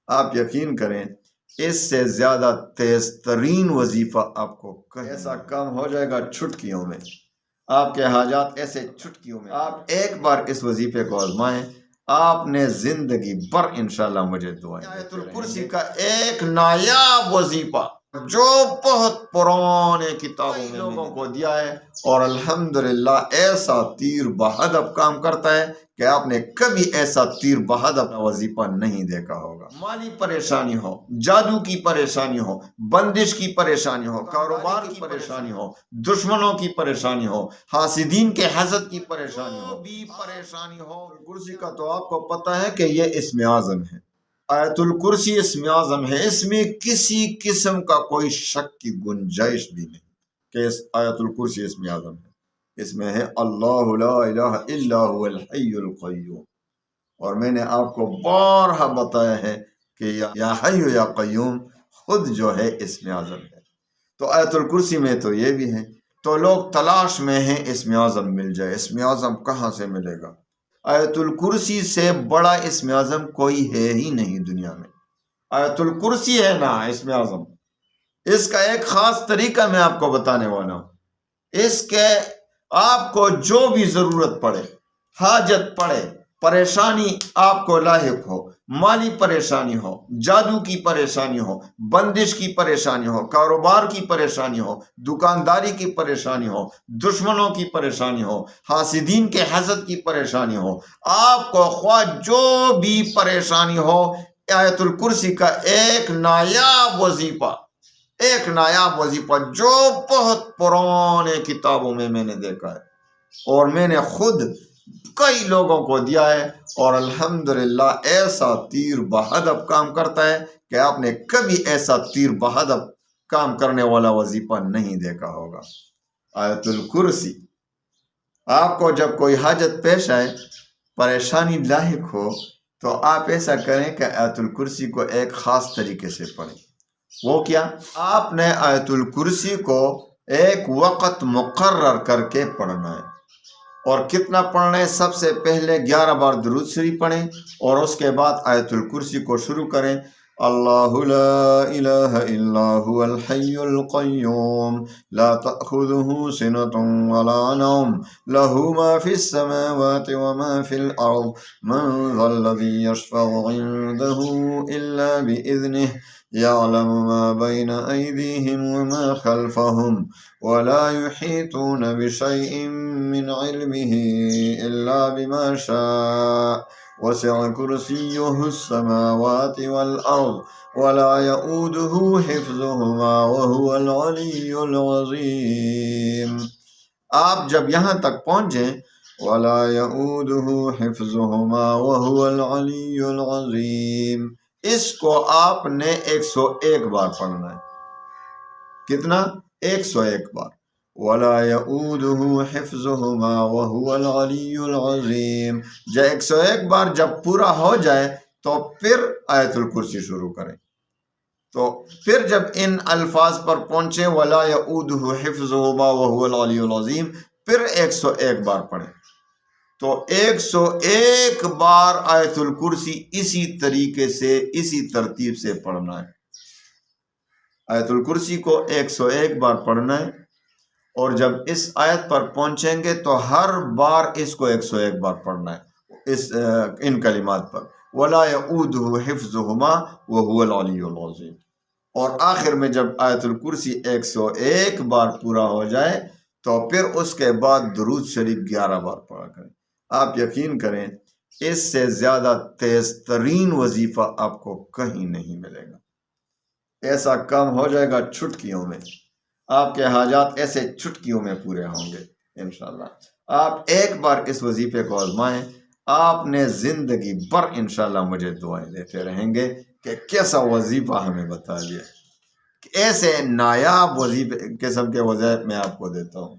آپ یقین کریں اس سے زیادہ تیز ترین وظیفہ آپ کو ایسا کام ہو جائے گا چٹکیوں میں، آپ کے حاجات ایسے چٹکیوں میں۔ آپ ایک بار اس وظیفے کو آزمائیں، آپ نے زندگی بھر انشاءاللہ مجھے دعائیں۔ آیت الکرسی کا ایک نایاب وظیفہ جو بہت پرانے کتابوں میں لوگوں کو دیا ہے، اور الحمدللہ ایسا تیر بہدف کام کرتا ہے کہ آپ نے کبھی ایسا تیر بہدف وظیفہ نہیں دیکھا ہوگا۔ مالی پریشانی ہو، جادو کی پریشانی ہو، بندش کی پریشانی ہو، کاروبار کی پریشانی ہو، دشمنوں کی پریشانی ہو، حاسدین کے حسد کی پریشانی ہو، بھی پریشانی ہو، کرسی کا تو آپ کو پتہ ہے کہ یہ اسم اعظم ہے۔ آیت الکرسی اسم اعظم ہے، اس میں کسی قسم کا کوئی شک کی گنجائش بھی نہیں کہ اس آیت الکرسی اسم اعظم ہے۔ اس میں ہے اللہ لا الہ الا هو الحی القیوم، اور میں نے آپ کو بارہا بتایا ہے کہ یا حی یا قیوم خود جو ہے اسم اعظم ہے۔ تو آیت الکرسی میں تو یہ بھی ہے، تو لوگ تلاش میں ہیں اسم اعظم مل جائے۔ اسم اعظم کہاں سے ملے گا؟ آیت الکرسی سے بڑا اسم اعظم کوئی ہے ہی نہیں دنیا میں۔ آیت الکرسی ہے نا اسم اعظم، اس کا ایک خاص طریقہ میں آپ کو بتانے والا ہوں۔ اس کے آپ کو جو بھی ضرورت پڑے، حاجت پڑے، پریشانی آپ کو لاحق ہو، مالی پریشانی ہو، جادو کی پریشانی ہو، بندش کی پریشانی ہو، کاروبار کی پریشانی ہو، دکانداری کی پریشانی ہو، دشمنوں کی پریشانی ہو، حاسدین کے حسد کی پریشانی ہو، آپ کو خواہ جو بھی پریشانی ہو، آیت الکرسی کا ایک نایاب وظیفہ جو بہت پرانے کتابوں میں نے دیکھا ہے، اور میں نے خود کئی لوگوں کو دیا ہے، اور الحمدللہ ایسا تیر بہدف کام کرتا ہے کہ آپ نے کبھی ایسا تیر بہدف کام کرنے والا وظیفہ نہیں دیکھا ہوگا۔ آیت الکرسی، آپ کو جب کوئی حاجت پیش آئے، پریشانی لاحق ہو، تو آپ ایسا کریں کہ آیت الکرسی کو ایک خاص طریقے سے پڑھیں۔ وہ کیا؟ آپ نے آیت الکرسی کو ایک وقت مقرر کر کے پڑھنا ہے، اور کتنا پڑھنا ہے؟ سب سے پہلے 11 بار درود شریف پڑھیں، اور اس کے بعد آیت الکرسی کو شروع کریں۔ اللہ لا الہ الا هو الحی القیوم لا تأخذه سنة ولا نوم له ما في السماوات وما في الأرض من ذا الذي يشفع عنده إلا بإذنه يعلم ما بين أيديهم وما خلفهم ولا يحيطون بشيء من علمه إلا بما شاء وسع كرسيه السماوات والأرض ولا يؤوده حفظهما وهو العلي العظيم۔ آپ جب یہاں تک پہنچیں ولا يؤوده حفظهما وهو العلي العظيم، اس کو آپ نے 101 بار پڑھنا ہے۔ کتنا؟ 101 بار۔ وَلَا يَؤُودُهُ حِفْظُهُمَا وَهُوَ الْعَلِيُّ الْعَظِيمُ۔ جب 101 بار جب پورا ہو جائے تو پھر آیت الکرسی شروع کریں۔ تو پھر جب ان الفاظ پر پہنچیں وَلَا يَؤُودُهُ حِفْظُهُمَا وَهُوَ الْعَلِيُّ الْعَظِيمُ، پھر 101 بار پڑھیں۔ تو 101 بار آیت الکرسی اسی طریقے سے، اسی ترتیب سے پڑھنا ہے۔ آیت الکرسی کو 101 بار پڑھنا ہے، اور جب اس آیت پر پہنچیں گے تو ہر بار اس کو 101 بار پڑھنا ہے، ان کلمات پر وَلَا يَؤُودُهُ حِفْظُهُمَا وَهُوَ الْعَلِيُّ الْعَظِيمُ۔ اور آخر میں جب آیت الکرسی 101 بار پورا ہو جائے تو پھر اس کے بعد درود شریف 11 بار پڑھا کریں۔ آپ یقین کریں اس سے زیادہ تیز ترین وظیفہ آپ کو کہیں نہیں ملے گا۔ ایسا کام ہو جائے گا چٹکیوں میں، آپ کے حاجات ایسے چٹکیوں میں پورے ہوں گے انشاءاللہ۔ آپ ایک بار اس وظیفے کو آزمائیں، آپ نے زندگی بھر انشاءاللہ مجھے دعائیں دیتے رہیں گے کہ کیسا وظیفہ ہمیں بتا دیا۔ ایسے نایاب وظیفے قسم کے وظائف میں آپ کو دیتا ہوں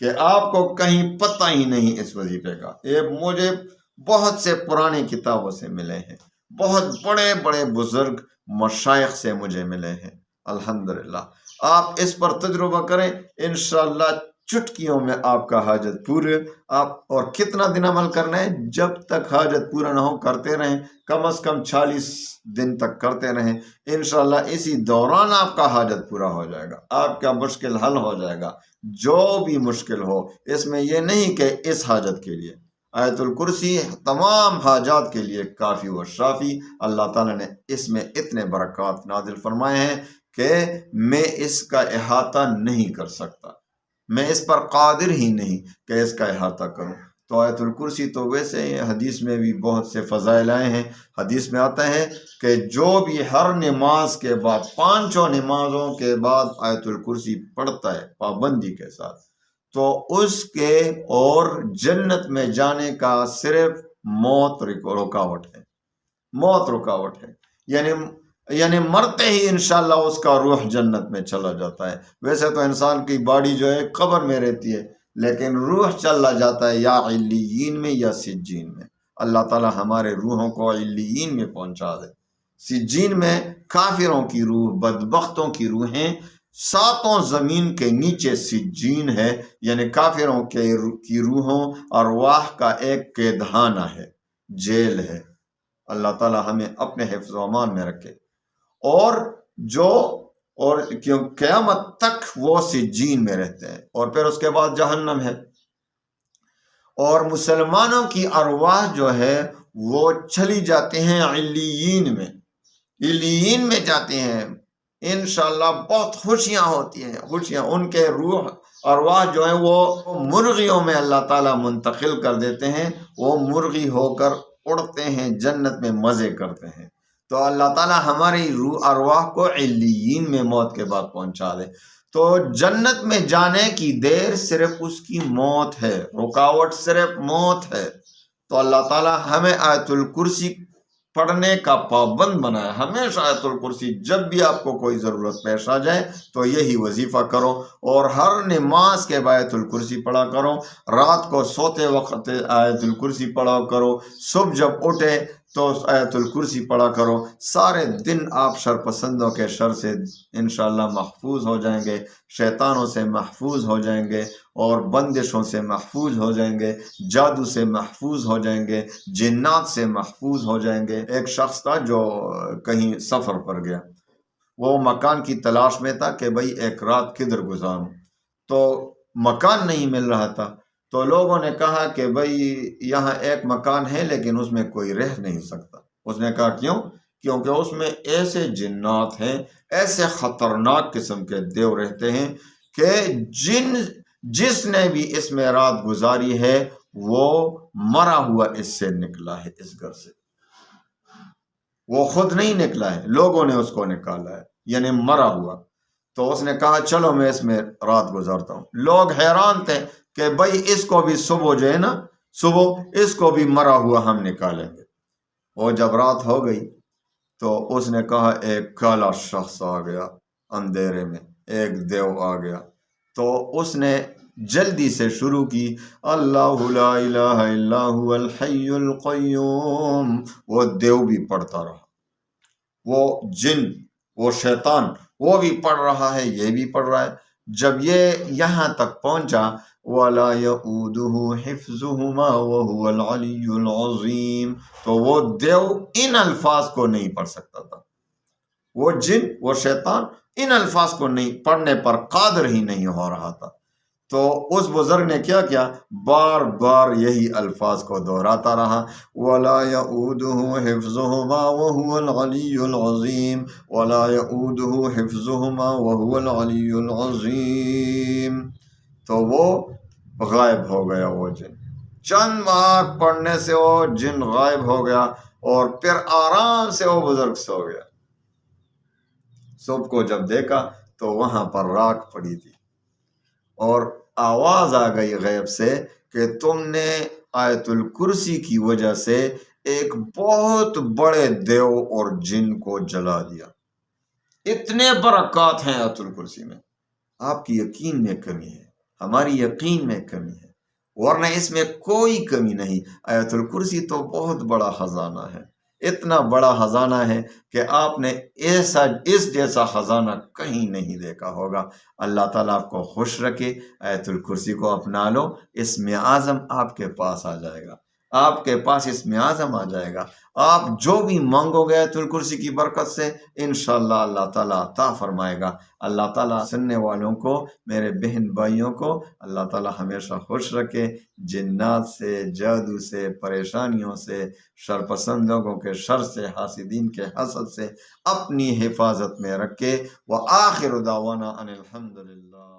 کہ آپ کو کہیں پتہ ہی نہیں اس وظیفے کا۔ یہ مجھے بہت سے پرانی کتابوں سے ملے ہیں، بہت بڑے بڑے بزرگ مشائخ سے مجھے ملے ہیں۔ الحمدللہ آپ اس پر تجربہ کریں، انشاءاللہ چٹکیوں میں آپ کا حاجت پورے. آپ اور کتنا دن عمل کرنا ہے؟ جب تک حاجت پورا نہ ہو کرتے رہیں، کم از کم 40 دن تک کرتے رہیں. انشاءاللہ اسی دوران آپ کا حاجت پورا ہو جائے گا، آپ کا مشکل حل ہو جائے گا. جو بھی مشکل ہو، اس میں یہ نہیں کہ اس حاجت کے لیے. آیت الکرسی تمام حاجات کے لیے کافی و شافی. اللہ تعالیٰ نے اس میں اتنے برکات نازل فرمائے ہیں کہ میں اس کا احاطہ نہیں کر سکتا، میں اس پر قادر ہی نہیں کہ اس کا احاطہ کروں. تو آیت الکرسی تو ویسے حدیث میں بھی بہت سے فضائل آئے ہیں. حدیث میں آتا ہے کہ جو بھی ہر نماز کے بعد، 5 نمازوں کے بعد آیت الکرسی پڑھتا ہے پابندی کے ساتھ، تو اس کے اور جنت میں جانے کا صرف موت رکاوٹ ہے. موت رکاوٹ ہے، یعنی مرتے ہی انشاءاللہ اس کا روح جنت میں چلا جاتا ہے. ویسے تو انسان کی باڈی جو ہے قبر میں رہتی ہے، لیکن روح چلا جاتا ہے یا علیین میں یا سجین میں. اللہ تعالی ہمارے روحوں کو علیین میں پہنچا دے. سجین میں کافروں کی روح، بدبختوں کی روحیں 7 زمین کے نیچے سجین ہے، یعنی کافروں کی روحوں ارواح کا ایک قیدخانہ ہے، جیل ہے. اللہ تعالی ہمیں اپنے حفظ و امان میں رکھے. اور قیامت تک وہ سجین میں رہتے ہیں، اور پھر اس کے بعد جہنم ہے. اور مسلمانوں کی ارواح جو ہے وہ چلی جاتے ہیں علیین میں. علیین میں جاتے ہیں، انشاءاللہ بہت خوشیاں ہوتی ہیں، خوشیاں. ان کے روح ارواح جو ہیں وہ مرغیوں میں اللہ تعالیٰ منتقل کر دیتے ہیں. وہ مرغی ہو کر اڑتے ہیں، جنت میں مزے کرتے ہیں. تو اللہ تعالیٰ ہماری روح ارواح کو علیین میں موت کے بعد پہنچا دے. تو جنت میں جانے کی دیر صرف اس کی موت ہے، رکاوٹ صرف موت ہے. تو اللہ تعالیٰ ہمیں آیت الکرسی پڑھنے کا پابند بنایا. ہمیشہ آیت الکرسی، جب بھی آپ کو کوئی ضرورت پیش آ جائے تو یہی وظیفہ کرو، اور ہر نماز کے بعد آیت الکرسی پڑھا کرو. رات کو سوتے وقت آیت الکرسی پڑھا کرو، صبح جب اٹھے تو آیت الکرسی پڑھا کرو. سارے دن آپ شرپسندوں کے شر سے انشاءاللہ محفوظ ہو جائیں گے، شیطانوں سے محفوظ ہو جائیں گے، اور بندشوں سے محفوظ ہو جائیں گے، جادو سے محفوظ ہو جائیں گے، جنات سے محفوظ ہو جائیں گے. ایک شخص تھا جو کہیں سفر پر گیا، وہ مکان کی تلاش میں تھا کہ بھئی ایک رات کدھر گزاروں. تو مکان نہیں مل رہا تھا. تو لوگوں نے کہا کہ بھئی یہاں ایک مکان ہے لیکن اس میں کوئی رہ نہیں سکتا. اس نے کہا کیوں؟ کیونکہ اس میں ایسے جنات ہیں، ایسے خطرناک قسم کے دیو رہتے ہیں کہ جس نے بھی اس میں رات گزاری ہے وہ مرا ہوا اس سے نکلا ہے، اس گھر سے. وہ خود نہیں نکلا ہے، لوگوں نے اس کو نکالا ہے، یعنی مرا ہوا. تو اس نے کہا چلو میں اس میں رات گزارتا ہوں. لوگ حیران تھے کہ بھئی اس کو بھی صبح جو ہے نا، صبح اس کو بھی مرا ہوا ہم نکالیں گے. وہ جب رات ہو گئی تو اس نے کہا ایک کالا شخص آ گیا اندھیرے میں، ایک دیو آ گیا. تو اس نے جلدی سے شروع کی اللہ لا الہ الا هو الحی القیوم. وہ دیو بھی پڑھتا رہا، وہ جن، وہ شیطان، وہ بھی پڑھ رہا ہے، یہ بھی پڑھ رہا ہے. جب یہ یہاں تک پہنچا وَلَا يَؤُودُهُ حِفْظُهُمَا وَهُوَ الْعَلِيُّ الْعَظِيمُ، تو وہ دیو ان الفاظ کو نہیں پڑھ سکتا تھا. وہ جن، وہ شیطان ان الفاظ کو نہیں پڑھنے پر قادر ہی نہیں ہو رہا تھا. تو اس بزرگ نے کیا کیا؟ بار بار یہی الفاظ کو دہراتا رہا، وَلَا يَؤُودُهُ حِفْظُهُمَا وَهُوَ الْعَلِيُّ الْعَظِيمُ، وَلَا يَؤُودُهُ حِفْظُهُمَا وَهُوَ الْعَلِيُّ الْعَظِيمُ. تو وہ غائب ہو گیا. وہ جن چند بار پڑھنے سے وہ جن غائب ہو گیا، اور پھر آرام سے وہ بزرگ سو گیا. صبح کو جب دیکھا تو وہاں پر راکھ پڑی تھی، اور آواز آ گئی غیب سے کہ تم نے آیت الکرسی کی وجہ سے ایک بہت بڑے دیو اور جن کو جلا دیا. اتنے برکات ہیں آیت الکرسی میں. آپ کی یقین میں کمی ہے، ہماری یقین میں کمی ہے، ورنہ اس میں کوئی کمی نہیں. آیت الکرسی تو بہت بڑا خزانہ ہے. اتنا بڑا خزانہ ہے کہ آپ نے اس جیسا خزانہ کہیں نہیں دیکھا ہوگا۔ اللہ تعالیٰ آپ کو خوش رکھے۔ آیت الکرسی کو اپنا لو، اسم اعظم آپ کے پاس آ جائے گا، آپ کے پاس اسم اعظم آ جائے گا۔ آپ جو بھی مانگو گے آیت الکرسی کی برکت سے انشاءاللہ اللہ تعالیٰ عطا فرمائے گا۔ اللہ تعالیٰ سننے والوں کو، میرے بہن بھائیوں کو اللہ تعالیٰ ہمیشہ خوش رکھے، جنات سے، جادو سے، پریشانیوں سے، شرپسند لوگوں کے شر سے، حاسدین کے حسد سے اپنی حفاظت میں رکھے۔ وآخر دعوانا ان الحمدللہ۔